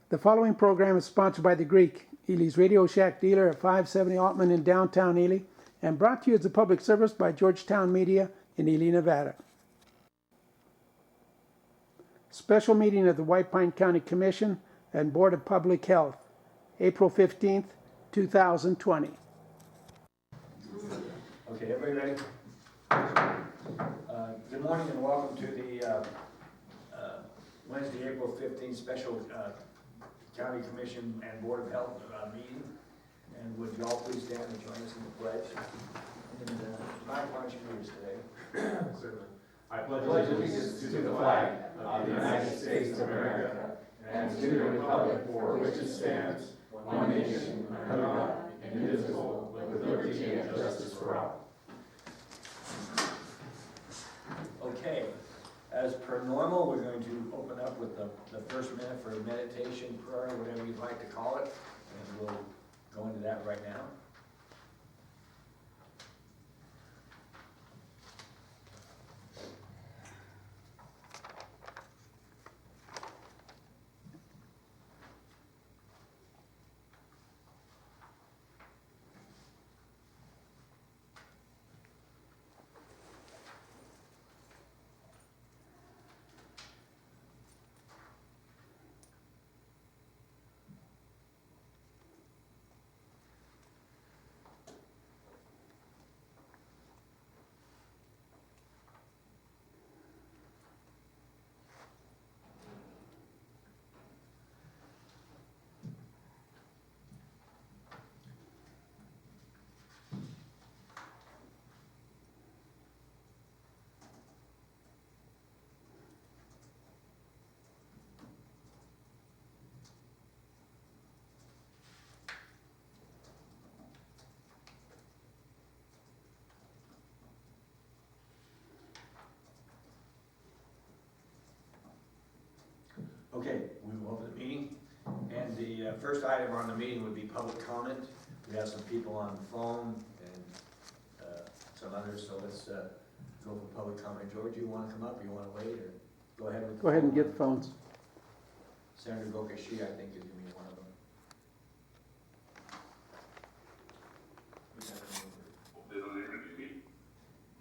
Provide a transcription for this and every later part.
The following program is sponsored by The Greek, Ely's Radio Shack dealer at 570 Altman in downtown Ely, and brought to you as a public service by Georgetown Media in Ely, Nevada. Special meeting of the White Pine County Commission and Board of Public Health, April 15th, 2020. Okay, everybody ready? Good morning and welcome to the Wednesday, April 15th special County Commission and Board of Health meeting. And would you all please stand and join us in the pledge? And Mike, why don't you lead us today? Certainly. I pledge allegiance to the flag of the United States of America and to the republic for which it stands, one nation, under God, indivisible, with liberty and justice for all. Okay, as per normal, we're going to open up with the first minute for meditation, prayer, whatever you'd like to call it, and we'll go into that right now. Okay, we will open the meeting, and the first item on the meeting would be public comment. We have some people on the phone and some others, so let's go for public comment. George, you want to come up, or you want to wait, or go ahead with the Go ahead and phone? get the phones. Senator Gokashi, I think, is going to be one of them.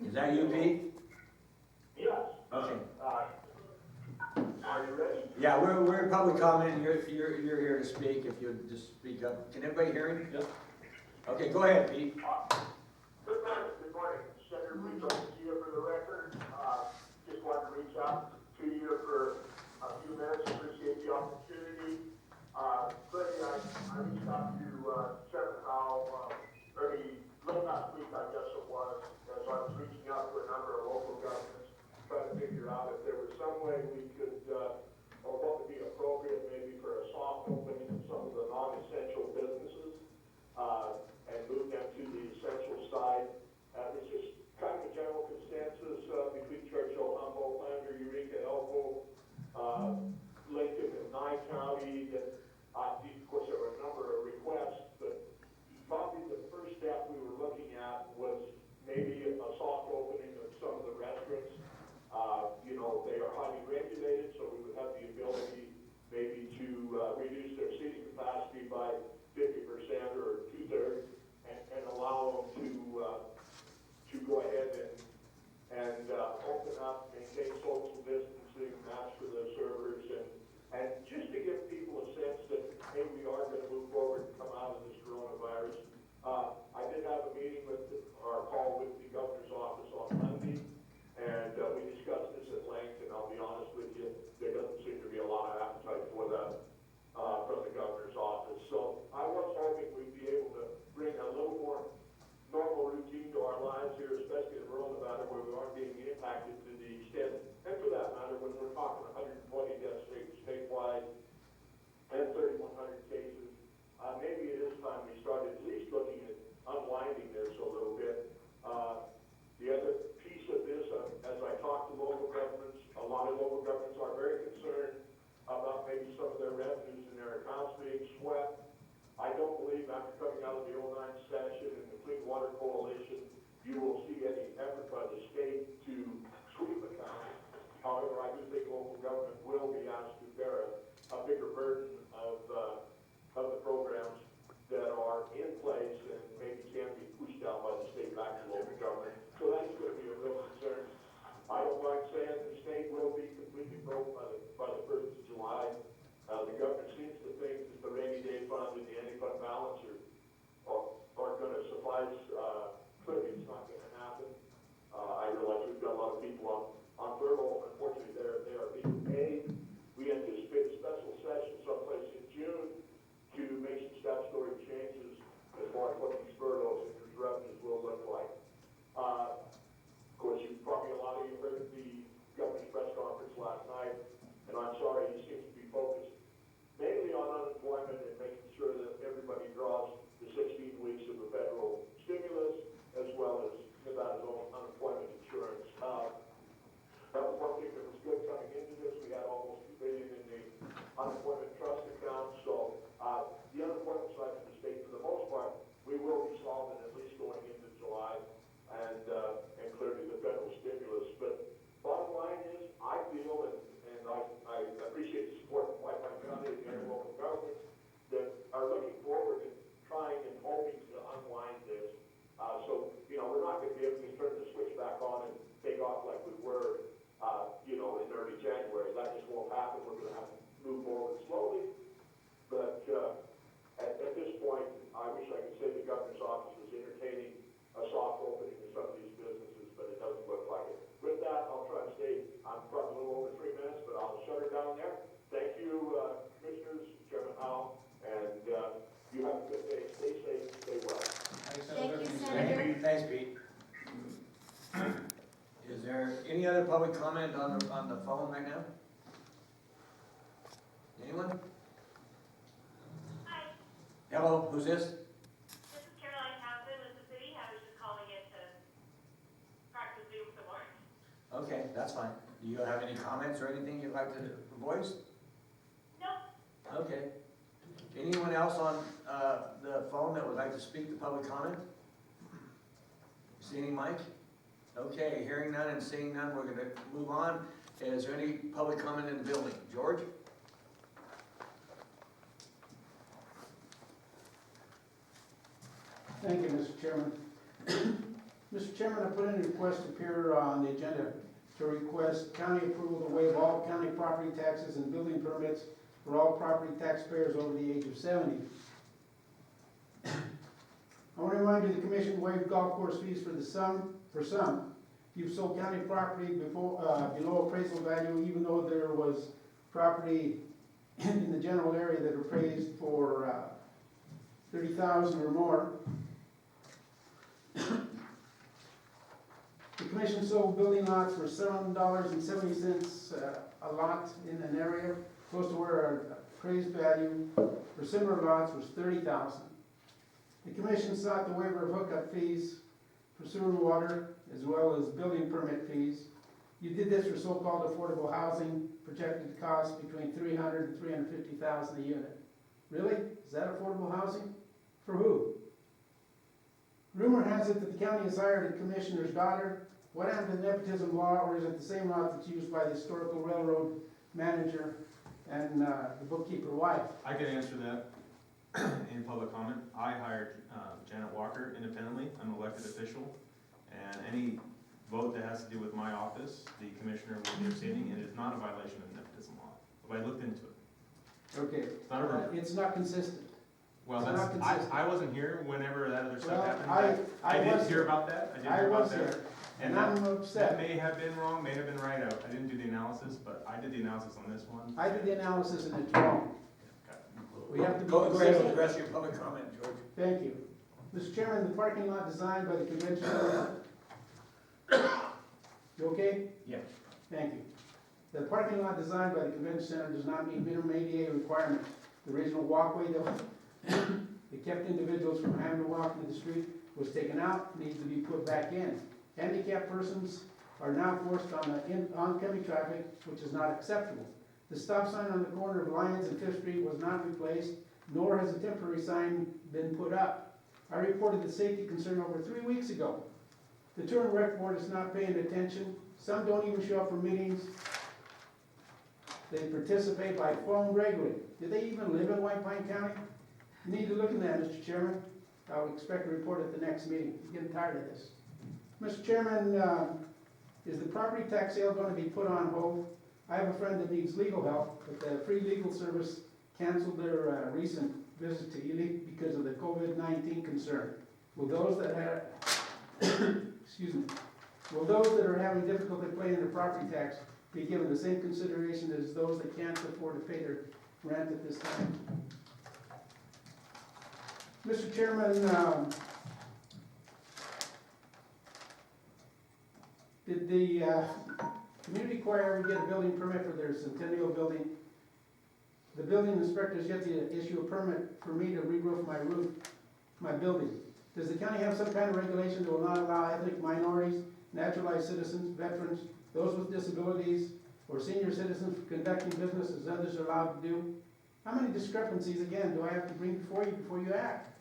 Is that you, Pete? Yes. Okay. Are you ready? Yeah, we're in public comment. You're here to speak. If you would just speak up. Can everybody hear him? Yes. Okay, go ahead, Pete. Good morning. Senator Pete Garcia for the record. Just wanted to reach out to you for a few minutes. Appreciate the opportunity. Clearly, I reached out to Chairman Howell early late last week, I guess it was, as I was reaching out to a number of local governments, trying to figure out if there was some way we could, or what would be appropriate maybe for a soft opening of some of the non-essential businesses, and move them to the essential side. There's just kind of a general consensus between Churchill, Humboldt, Lander, Eureka, Elko, Lincoln, and Nye County that, of course, there were a number of requests, but probably the first step we were looking at was maybe a soft opening of some of the restaurants. They are highly regulated, so we would have the ability maybe to reduce their seating capacity by 50% or 2/3 and allow them to go ahead and open up, maintain social distancing, match for the servers, and just to give people a sense that, hey, we are going to move forward and come out of this coronavirus. I did have a meeting or call with the governor's office on Monday, and we discussed this at length, and I'll be honest with you, there doesn't seem to be a lot of appetite for that from the governor's office. So I Any other public comment on the phone right now? Anyone? Hi, Hello, who's this? this is Caroline Townsend with the city. I was just calling in to practice Zoom some more. Okay, that's fine. Do you have any comments or anything you'd like to voice? Nope. Okay. Anyone else on the phone that would like to speak to public comment? See any mic? Okay, hearing none and seeing none, we're gonna move on. Is there any public comment in the building? George? Thank you, Mr. Chairman. Mr. Chairman, I put in a request to appear on the agenda to request county approval to waive all county property taxes and building permits for all property taxpayers over the age of 70. I want to remind you, the commission waived golf course fees for some. You've sold county property below appraisal value, even though there was property in the general area that appraised for $30,000 or more. The commission sold building lots for $7.70 a lot in an area close to where our appraised value for similar lots was $30,000. The commission sought the waiver of hookup fees for sewer and water, as well as building permit fees. You did this for so-called affordable housing, projected cost between $300,000 and $350,000 a unit. Really? Is that affordable housing? For who? Rumor has it that the county has hired a commissioner's daughter. What happened to the nepotism law, or is it the same route that's used by the historical railroad manager and the bookkeeper wife? I can answer that in public comment. I hired Janet Walker independently. I'm an elected official. And any vote that has to do with my office, the commissioner will be abstaining, and it is not a violation of the nepotism law. But I looked into it. Okay. It's not a rumor. It's not consistent. Well, it's that's, not consistent. I wasn't here whenever that other stuff Well, happened. I did was hear about that. I did I hear about was that. here, And and I'm that upset. may have been wrong, may have been right. I didn't do the analysis, but I did the analysis on this one. I did the analysis and it's wrong. We have to be Go ahead with consistent. the rest of your public comment, George. Thank you. Mr. Chairman, the parking lot designed by the convention center. You okay? Yeah. Thank you. The parking lot designed by the convention center does not meet minimum ADA requirements. The original walkway that kept individuals from having to walk into the street was taken out, needs to be put back in. Handicapped persons are now forced on the oncoming traffic, which is not acceptable. The stop sign on the corner of Lyons and Fifth Street was not replaced, nor has a temporary sign been put up. I reported the safety concern over 3 weeks ago. The Touring Rec Board is not paying attention. Some don't even show up for meetings. They participate by phone regularly. Do they even live in White Pine County? You need to look into that, Mr. Chairman. I would expect a report at the next meeting. I'm getting tired of this. Mr. Chairman, is the property tax sale going to be put on hold? I have a friend that needs legal help, but the Free Legal Service canceled their recent visit to Ely because of the COVID-19 concern. Will those that have, excuse me, will those that are having difficulty paying their property tax be given the same consideration as those that can't afford to pay their rent at this time? Mr. Chairman, did the community choir ever get a building permit for their centennial building? The building inspector has yet to issue a permit for me to re-roof my building. Does the county have some kind of regulation that will not allow ethnic minorities, naturalized citizens, veterans, those with disabilities, or senior citizens conducting business as others are allowed to do? How many discrepancies, again, do I have to bring before you act?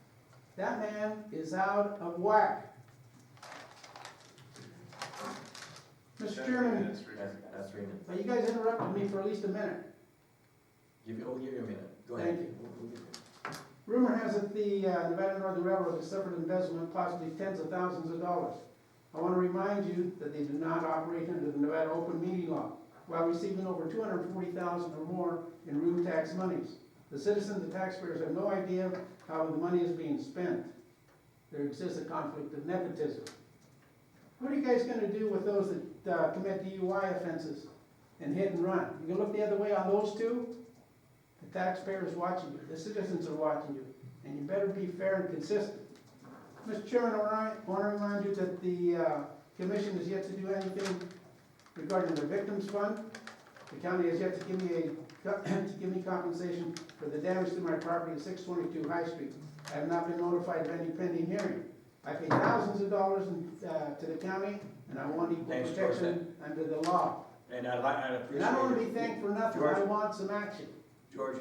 That man is out of whack. Mr. Chairman, That's 3 minutes. you guys interrupted me for at least a minute. We'll give you a minute. Go ahead. Thank you. We'll give you- Rumor has it the Nevada Northern Railroad has suffered embezzlement, possibly tens of thousands of dollars. I want to remind you that they do not operate under the Nevada Open Meeting Law, while receiving over $240,000 or more in room tax monies. The citizens and taxpayers have no idea how the money is being spent. There exists a conflict of nepotism. What are you guys going to do with those that commit DUI offenses and hit and run? You going to look the other way on those two? The taxpayer is watching you, the citizens are watching you, and you better be fair and consistent. Mr. Chairman, I want to remind you that the commission is yet to do anything regarding the victims fund. The county has yet to give me to give me compensation for the damage to my property at 622 High Street. I have not been notified of any pending hearing. I pay thousands of dollars to the county, and I want equal Thanks, protection under the law. And I'd And appreciate I don't want to it. be thanked for nothing, I want some action. George,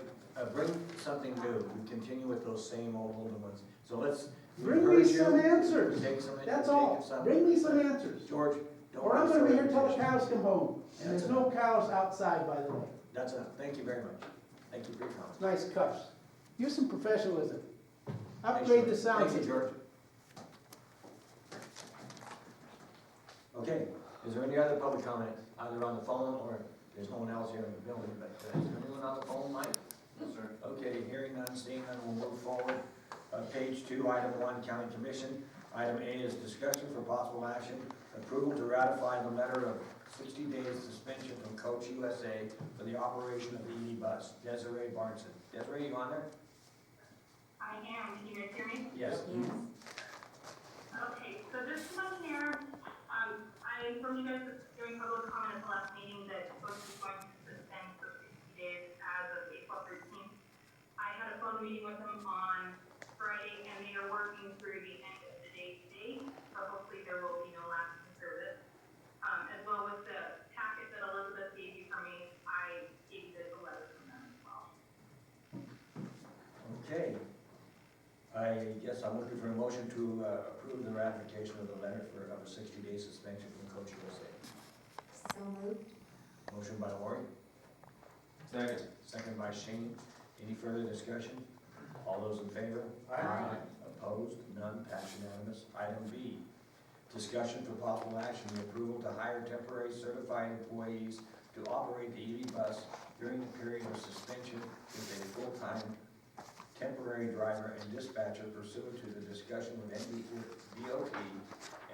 bring something new. We continue with those same old ones. So let's. Bring me encourage some you. answers, Take some- that's take all. some- Bring me some answers. George, don't. Or I'm gonna be here till the start cows come home. And there's no cows outside, by the way. That's enough. Thank you very much. Thank you for your comment. Nice cuffs. Use some professionalism. Thanks, Upgrade the George. sound Thank you, system. George. Okay, is there any other public comment, either on the phone or, there's no one else here in the building, but is there anyone on the phone, Mike? No, sir. Okay, hearing none, seeing none, we'll move forward. Page 2, item 1, county commission. Item A is discussion for possible action, approval to ratify the letter of 60 days suspension from Coach USA for the operation of the ED bus. Desiree Barnson. Desiree, you on there? I am, can you guys hear me? Yes. Okay, so this one here, I informed you guys during public comment at the last meeting that Coach is going to suspend for 60 days as of April 13th. I had a phone meeting with them on Friday, and they are working through the end of the day today, so hopefully there will be no lasting service. As well with the packet that Elizabeth gave you for me, I gave you the letter from them as well. Okay. I guess I'm looking for a motion to approve the ratification of the letter of a 60-day suspension from Coach USA. So moved. Motion by Lori, Second. second by Shane. Any further discussion? All those in favor? Aye. Opposed? None, passed unanimous. Item B, discussion for possible action, the approval to hire temporary certified employees to operate the EV bus during the period of suspension with a full-time temporary driver and dispatcher pursuant to the discussion with NDOT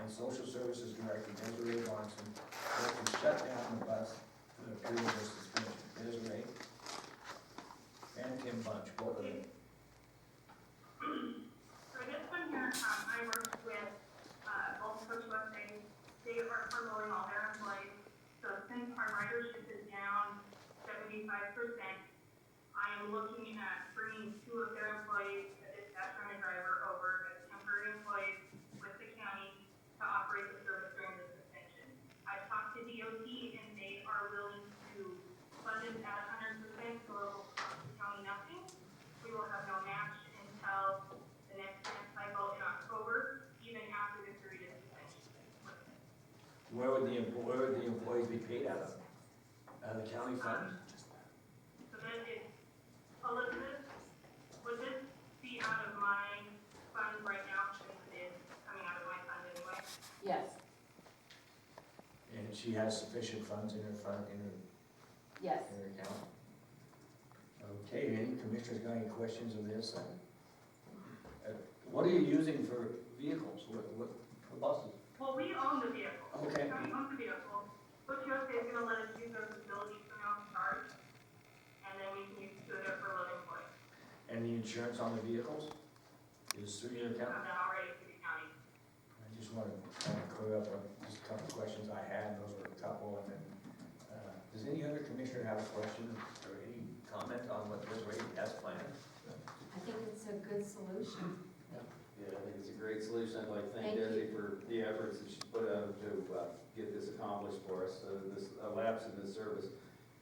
and Social Services Director Desiree Watson to shut down the bus for the period of suspension. Desiree and Tim Bunch, both of them. For this one here, I worked with, both Coach USA, they are furloughing all their employees. So since our ridership is down 75%, I am looking at bringing 2 of their employees, a dispatcher and a driver, over as temporary employees with the county to operate the service during the suspension. I've talked to DOT and they are willing to fund it at 100%, so it will cost the county nothing. We will have no match until the next grant cycle in October, even after the period of suspension. Where would the employees be paid out of? Out of the county fund? So that is, Elizabeth, would this be out of my fund right now, since it is coming out of my fund anyway? Yes, And she has sufficient funds in her fund, yes. in her account? Okay, any commissioners got any questions of this? What are you using for vehicles? What for buses? Well, we own the vehicle. Okay. The county owns the vehicle. Coach USA is gonna let us use their facility for no charge, and then we can use it there for loading employees. And the insurance on the vehicles is through your Have account? that already for the county. I just wanted to kind of clear up just a couple of questions I had, those were a couple, and then, does any other commissioner have a question or any comment on what this rate has planned? I think it's a good solution. Yeah, I think it's a great solution. I'd like to Thank thank you. Desi for the efforts that she put out to get this accomplished for us. This lapse in this service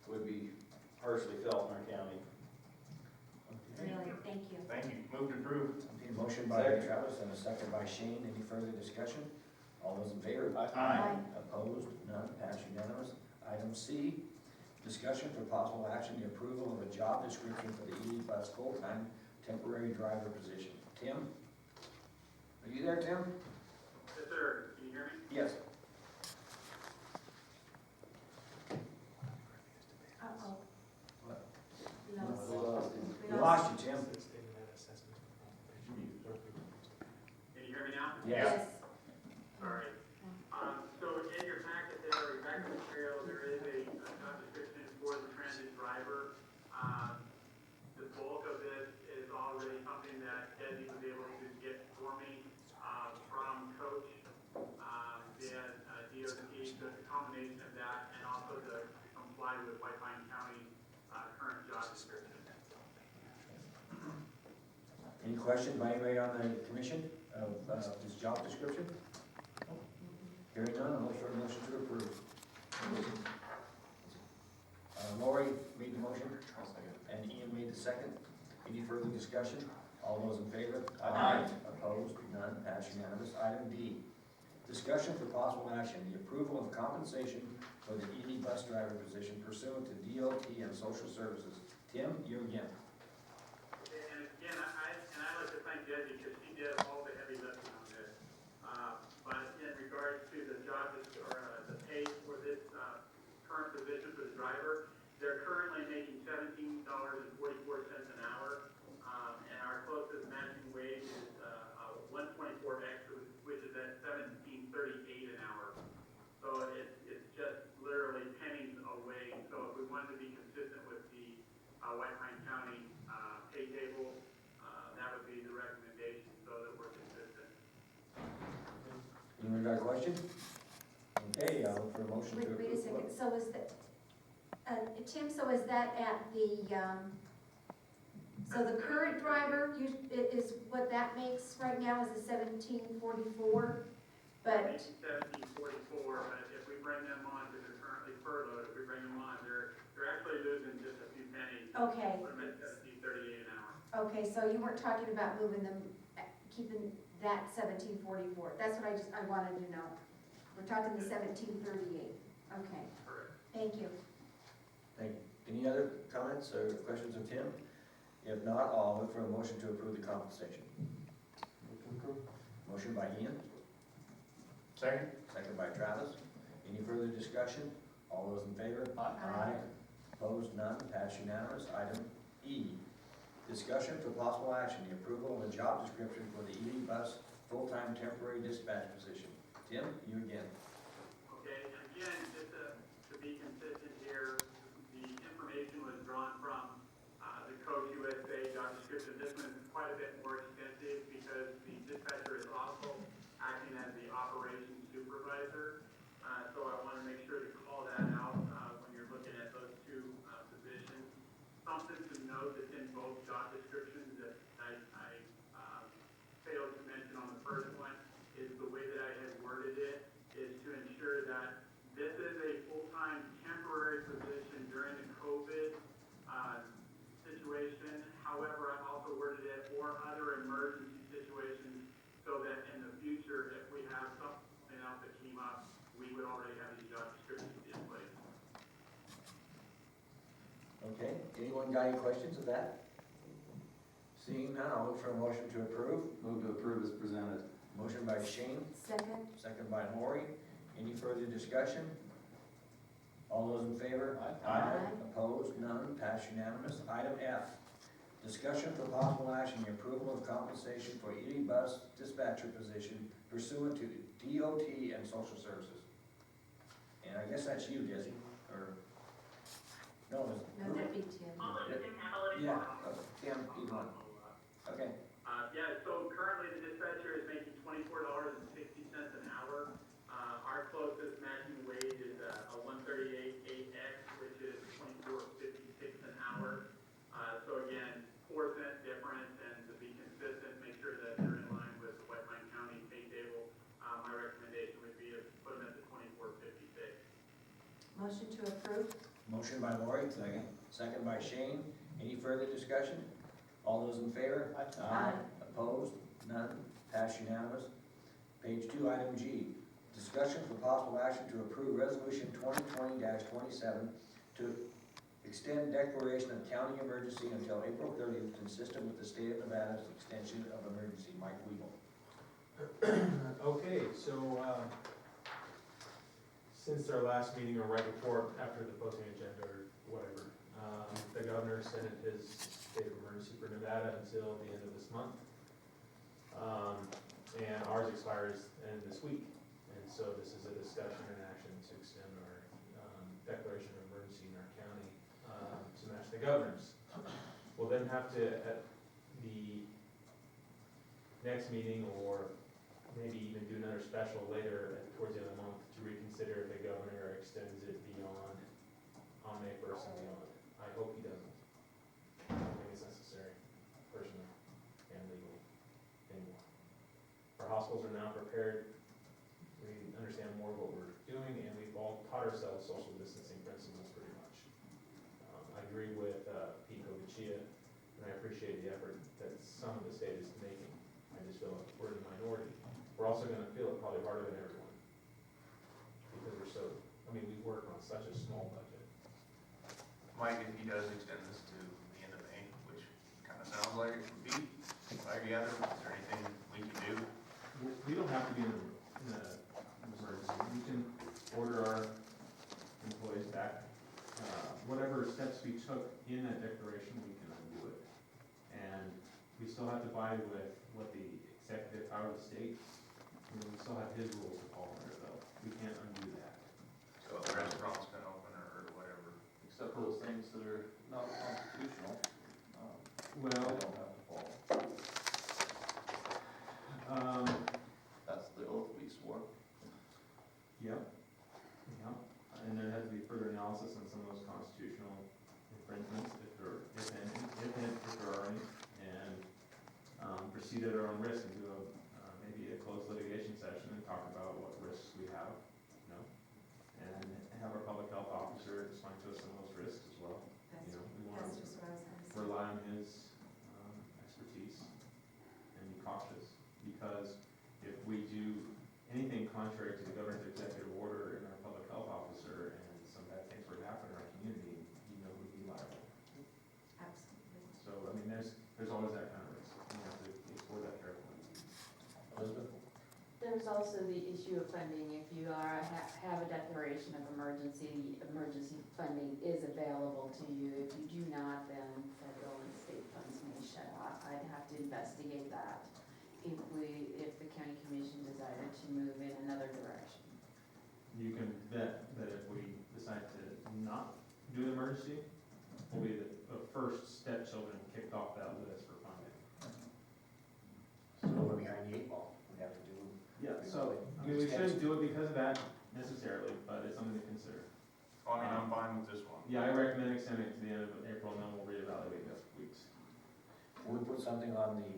would be harshly felt in our county. Okay. Really, thank you. Thank you. Move to approve. Okay, motion by Second. Travis and a second by Shane. Any further discussion? All those in favor? Aye. Opposed? None. Passed unanimous. Item C, discussion for possible action, the approval of a job description for the ED bus full-time temporary driver position. Tim? Are you there, Tim? Yes, sir. Can you hear me? Yes. Uh-oh. What? We lost. We lost you, Tim. Can you hear me now? Yes. All right. So in your packet there, your packet material, there is a job description for the transit driver. The bulk of this is already something that Desi was able to get for me, from Coach, and DOT, so it's a combination of that Any questions by anybody on the commission of this job description? Hearing none, I'll look for a motion to approve. Lori made the motion, and Ian made the second. Any further discussion? All those in favor? Aye. Opposed? None, passed unanimous. Item D, discussion for possible action, the approval of compensation for the ED bus driver position pursuant to DOT and social services. Tim, you again. And again, I'd like to thank Desi because she did all the heavy lifting on this. But in regards to the job, the pay for this, current position for the driver, they're currently making $17.44 an hour. And our closest matching wage is, 124X, which is at $17.38 an hour. So it's just literally pennies away. So if we wanted to be consistent with the, White Pine County, pay table, that would be the recommendation so that we're consistent. Anyone got a question? Okay, I'll look for a motion to approve. Wait a second, so is that, Tim, so is that at the, so the current driver, is what that makes right now is a 1744, but, 17.44, but if we bring them on, because they're currently furloughed, if we bring them on, they're actually losing just a few pennies. okay. Put them at 17.38 an hour. Okay, so you weren't talking about moving them, keeping that 1744, that's what I wanted to know. We're talking the 1738, okay, Correct. thank you. Thank you. Any other comments or questions of Tim? If not, I'll look for a motion to approve the compensation. Motion by Ian, Second? second by Travis. Any further discussion? All those in favor? Aye. Opposed, none, passed unanimous. Item E, discussion for possible action, the approval of a job description for the ED bus full-time temporary dispatch position. Tim, you again. Okay, and again, just to be consistent here, the information was drawn from the Coach USA job description. This one is quite a bit more extensive because the dispatcher is also acting as the operations supervisor. So I want to make sure to call that out when you're looking at those two positions. Something to note that's in both job descriptions that I failed to mention on the first one is the way that I had worded it is to ensure that this is a full-time temporary position during the COVID situation. However, I've also worded it or other emergency situations so that in the future, if we have something else that came up, we would already have these job descriptions in place. Okay, anyone got any questions of that? Seeing none, I'll look for a motion to approve. Move to approve as presented. Motion by Shane, Second, second by Lori. Any further discussion? All those in favor? Aye. Opposed? None. Passed unanimous. Item F, discussion for possible action, the approval of compensation for ED bus dispatcher position pursuant to DOT and social services. And I guess that's you, Desi, or, no, no, it's, that'd be Tim. I'll let Tim handle it. yeah, Tim, either one. Okay, Yeah, so currently the dispatcher is making $24.60 an hour. Our closest matching wage is a 138.8X, which is $24.56 an hour. So again, 4-cent difference, and to be consistent, make sure that they're in line with the White Pine County pay table. My recommendation would be to put them at the $24.56. Motion to approve? motion by Lori, second by Shane. Any further discussion? All those in favor? Aye. Opposed? None. Passed unanimous. Page 2, item G, discussion for possible action to approve resolution 2020-27 to extend declaration of county emergency until April 30th, consistent with the state of Nevada's extension of emergency. Mike Weagle. Okay, so, since our last meeting or right before, after the posting agenda or whatever, the governor extended his state of emergency for Nevada until the end of this month. And ours expires end of this week. And so this is a discussion and action to extend our, declaration of emergency in our county, to match the governor's. We'll then have to, at the next meeting, or maybe even do another special later towards the end of the month to reconsider if the governor extends it beyond, on May 1st and beyond. I hope he doesn't. I don't think it's necessary, personally and legally. prepared, we understand more of what we're doing, and we've all taught ourselves social distancing principles pretty much. I agree with Pico Lucia, and I appreciate the effort that some of the state is making. I just feel like we're in the minority. We're also gonna feel it probably harder than everyone, because we're so, I mean, we work on such a small budget. Mike, if he does extend this to the end of May, which kind of sounds like it would be, what I gather, is there anything we can do? We don't have to be in an emergency. We can order our employees back. Whatever steps we took in that declaration, we can undo it. And we still have to abide with what the executive power of the state, we still have his rules to follow under though. We can't undo that. So if the restaurant's been open or whatever. Except for those things that are not constitutional, they Well, don't have to follow. That's the oath we swore. yep, yep. And there has to be further analysis on some of those constitutional infringements, if there are any, and proceed at our own risk and do maybe a closed litigation session and talk about what risks we have, you know, and have our public health officer explain to us some of those risks as well. You know, we want That's to just what I was gonna say. rely on his expertise and be cautious, because if we do anything contrary to the governor's executive order and our public health officer, and some bad things were to happen in our community, you know who'd be liable. Absolutely. So, I mean, there's always that kind of risk. You have to explore that carefully. Elizabeth? There's also the issue of funding. If you have a declaration of emergency, emergency funding is available to you. If you do not, then federal and state funds may shut off. I'd have to investigate that if the county commission decided to move in another direction. You can bet that if we decide to not do an emergency, we'll be the first stepchildren kicked off that list for funding. So we're behind the eight ball, we have to do. Yeah, so, I mean, we shouldn't do it because of that necessarily, but it's something to consider. I mean, I'm fine with this one. Yeah, I recommend extending it to the end of April, and then we'll reevaluate in a few weeks. Can we put something on the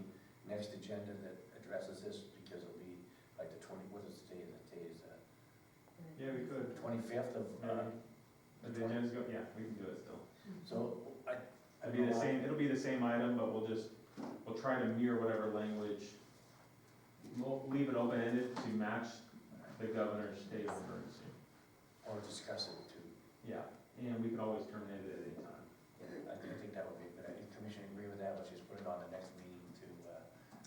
next agenda that addresses this, because it'll be like the what is the date, is Yeah, we could. 25th of, If the agenda's go, yeah, we can do it still. so I It'll be the same, it'll be the same item, but we'll try to mirror whatever language. We'll leave it open-ended to match the governor's state of emergency. Or discuss it too. Yeah, and we could always terminate it at any time. I think that would be, but I think Commission agree with that, let's just put it on the next meeting to,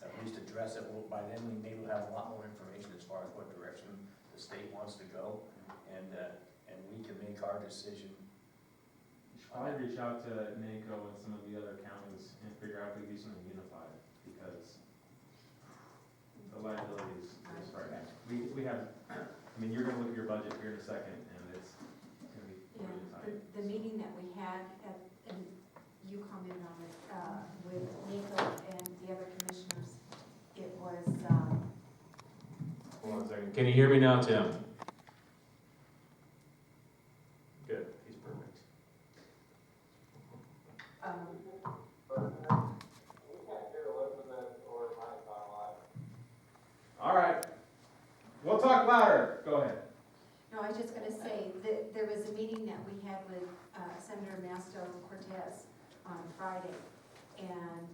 at least address it. By then, we maybe will have a lot more information as far as what direction the state wants to go, and we can make our decision. You should probably reach out to NACO and some of the other counties and figure out if we can do something unified, because the liability is frightening. We have, I mean, you're gonna look at your budget here in a second, and it's gonna be Yeah, really tight. the meeting that we had and you commented on it, with Nico and the other commissioners, it was, Hold on a second. Can you hear me now, Tim? Good, he's perfect. All right. We'll talk louder. Go ahead. no, I was just gonna say that there was a meeting that we had with Senator Masto Cortez on Friday. And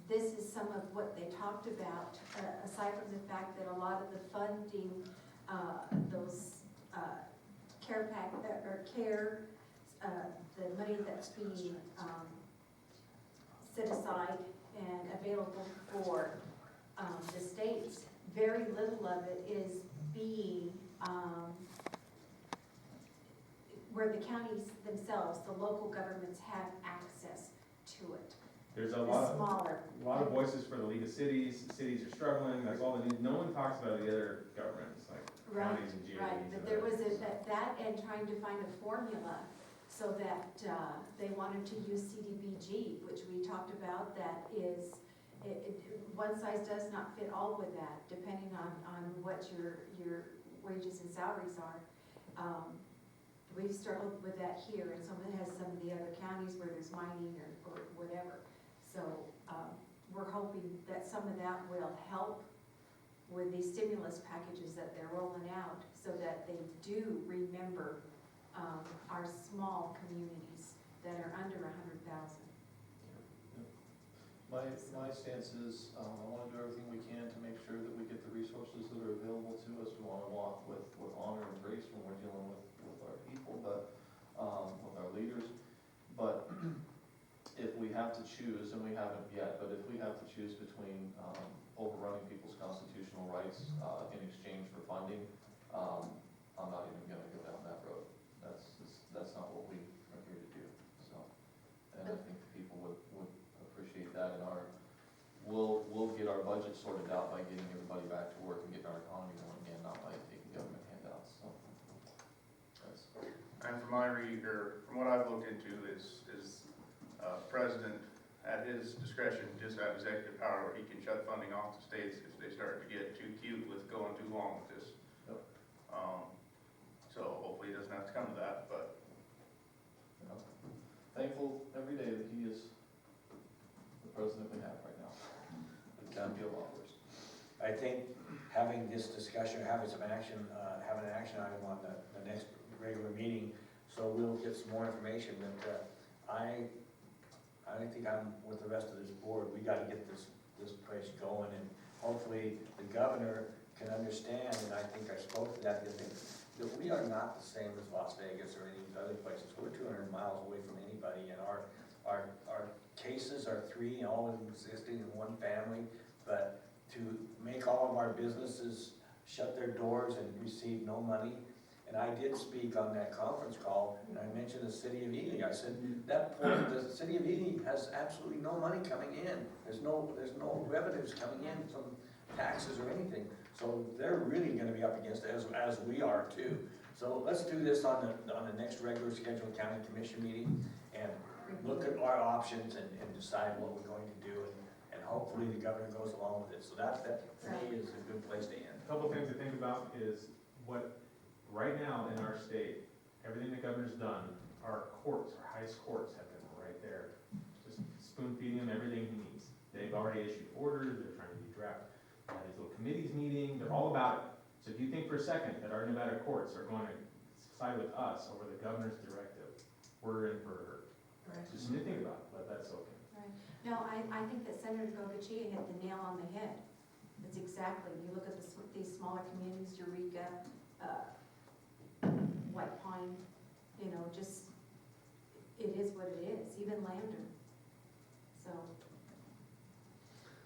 this is some of what they talked about, aside from the fact that a lot of the funding, those care pack, or care, the money that's being set aside and available for the states, very little of it is being, where the counties themselves, the local governments have access to it. There's a The lot smaller. of voices for the League of Cities. Cities are struggling. That's all they need. No one talks about the other governments, like Right, counties and GOVs. right, but there was that and trying to find a formula so that they wanted to use CDBG, which we talked about, that is, one size does not fit all with that, depending on what your wages and salaries are. We've struggled with that here, and some of it has some of the other counties where there's mining or whatever. So we're hoping that some of that will help with these stimulus packages that they're rolling out, so that they do remember, our small communities that are under 100,000. My stance is, I wanna do everything we can to make sure that we get the resources that are available to us. We wanna walk with honor and grace when we're dealing with our people, but, with our leaders. But if we have to choose, and we haven't yet, but if we have to choose between, overrunning people's constitutional rights, in exchange for funding, I'm not even gonna go down that road. That's not what we are here to do, so. And I think people would appreciate that, and we'll get our budget sorted out by getting everybody back to work and getting our economy going again, not by taking government handouts, so. That's, And from from what I've looked into is, President, at his discretion, just have executive power where he can shut funding off to states if they start to get too cute with going too long with this. Yep. So hopefully it doesn't have to come to that, but you know, thankful every day that he is the president we have right now. It can be a lot worse. I think having this discussion, having some action, have an action item on the next regular meeting, so we'll get some more information, but, I think I'm with the rest of this board, we gotta get this place going, and hopefully the governor can understand, and I think I spoke to that the other day, that we are not the same as Las Vegas or any of these other places. We're 200 miles away from anybody, and our cases are 3, all existing in one family, but to make all of our businesses shut their doors and receive no money. And I did speak on that conference call, and I mentioned the city of Ely. I said, that point, the city of Ely has absolutely no money coming in. There's no revenues coming in from taxes or anything. So they're really gonna be up against it, as we are too. So let's do this on the next regular scheduled county commission meeting, and look at our options and decide what we're going to do, and hopefully the governor goes along with it. So that for me is a good place to end. A couple things to think about is what, right now in our state, everything the governor's done, our courts, our highest courts have been right there, just spoon feeding him everything he needs. They've already issued orders, they're trying to be draft, these little committees meeting, they're all about it. So if you think for a second that our Nevada courts are going to side with us over the governor's directive, we're in for a hurt. Right. Just something to think about, but that's okay. Right. No, I think that Senator Gogacia hit the nail on the head. That's exactly, you look at these smaller communities, Eureka, White Pine, you know, just, it is what it is, even Lander. So,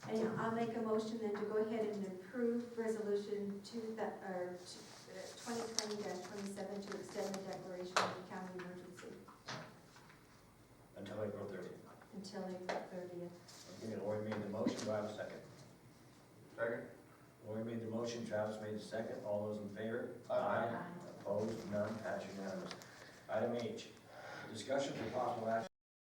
anyhow, I'll make a motion then to go ahead and approve resolution 2020-27 to extend the declaration of the county emergency Until April 30th. until April 30th. Okay, Lori made the motion, do I have a second? second. Lori made the motion, Travis made the second, all those in favor? Aye. Opposed, none, passed unanimous. Item H, discussion for possible action